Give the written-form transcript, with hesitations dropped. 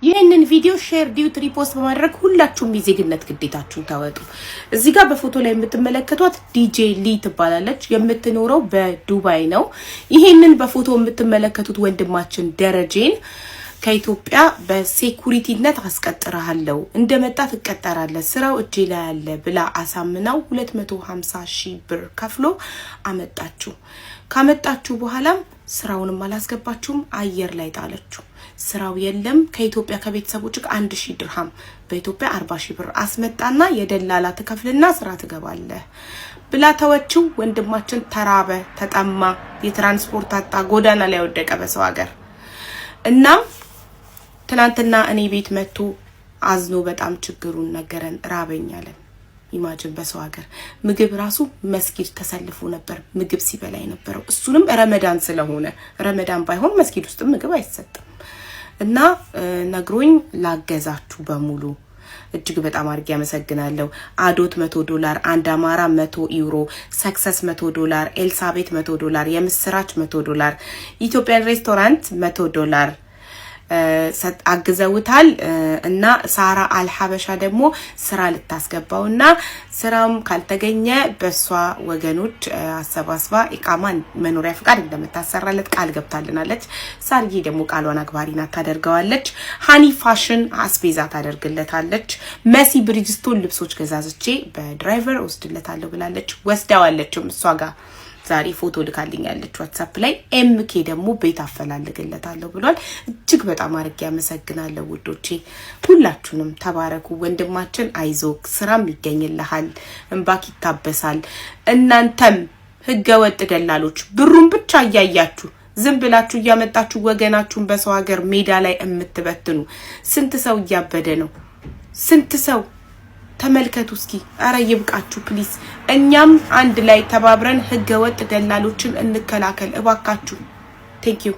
ይሄንን ቪዲዮ ሼር ዲዩት ሪፖስት በማድረግ ሁላችሁም የዜግነት ግዴታችሁን ታወጡ። እዚህ ጋር በፎቶ ላይ የምትመለከቷት ዲጄ ሊ ትባላለች። የምትኖረው በዱባይ ነው። ይሄንን በፎቶ የምትመለከቱት ወንድማችን ደረጀን ከኢትዮጵያ በሴኩሪቲነት አስቀጥራለሁ እንደመጣ ተቀጠራለህ ስራው እጄ ላይ ያለ ብላ አሳምናው 250,000 ብር ከፍሎ አመጣችሁ። ካመጣችሁ በኋላም ስራውንም አላስገባችሁም፣ አየር ላይ ጣለችሁ። ስራው የለም። ከኢትዮጵያ ከቤተሰቦች 1,000 ድርሃም በኢትዮጵያ 40,000 ብር አስመጣና የደላላ ተከፍልና ስራ ትገባለህ ብላ ተወችው። ወንድማችን ተራበ፣ ተጠማ፣ የትራንስፖርት አጣ፣ ጎዳና ላይ ወደቀ በሰው ሀገር እና ትናንትና እኔ ቤት መጥቶ አዝኖ በጣም ችግሩን ነገረን። ራበኛለን። ኢማጂን በሰው ሀገር ምግብ ራሱ መስጊድ ተሰልፎ ነበር ምግብ ሲበላ የነበረው። እሱንም ረመዳን ስለሆነ ረመዳን ባይሆን መስጊድ ውስጥ ምግብ አይሰጥም። እና ነግሮኝ ላገዛችሁ በሙሉ እጅግ በጣም አድርጌ ያመሰግናለሁ። አዶት $100፣ አንድ አማራ €100፣ ሰክሰስ $100፣ ኤልሳቤት $100፣ የምስራች $100፣ ኢትዮጵያን ሬስቶራንት $100 አግዘውታል። እና ሳራ አልሐበሻ ደግሞ ስራ ልታስገባውና ስራም ካልተገኘ በሷ ወገኖች አሰባስባ ኢቃማ መኖሪያ ፍቃድ እንደምታሰራለት ቃል ገብታልናለች። ሳርዬ ደግሞ ቃሏን አክባሪና ታደርገዋለች። ሃኒ ፋሽን አስቤዛ ታደርግለታለች። መሲ ብሪጅስቶን ልብሶች ገዛዝቼ በድራይቨር ወስድለታለሁ ብላለች። ወስዳዋለችም እሷ ጋር ዛሬ ፎቶ ልካልኛለች ዋትስአፕ ላይ። ኤምኬ ደግሞ ቤት አፈላልግለታለሁ ብሏል። እጅግ በጣም አድርጌ ያመሰግናለሁ ውዶቼ። ሁላችሁንም ተባረኩ። ወንድማችን አይዞክ፣ ስራም ይገኝልሃል፣ እንባክ ይታበሳል። እናንተም ህገ ወጥ ደላሎች ብሩን ብቻ እያያችሁ ዝም ብላችሁ እያመጣችሁ ወገናችሁን በሰው ሀገር ሜዳ ላይ እምትበትኑ ስንት ሰው እያበደ ነው። ስንት ሰው ተመልከቱ እስኪ። አረ ይብቃችሁ ፕሊዝ። እኛም አንድ ላይ ተባብረን ህገ ወጥ ደላሎችን እንከላከል እባካችሁ። ቴንክ ዩ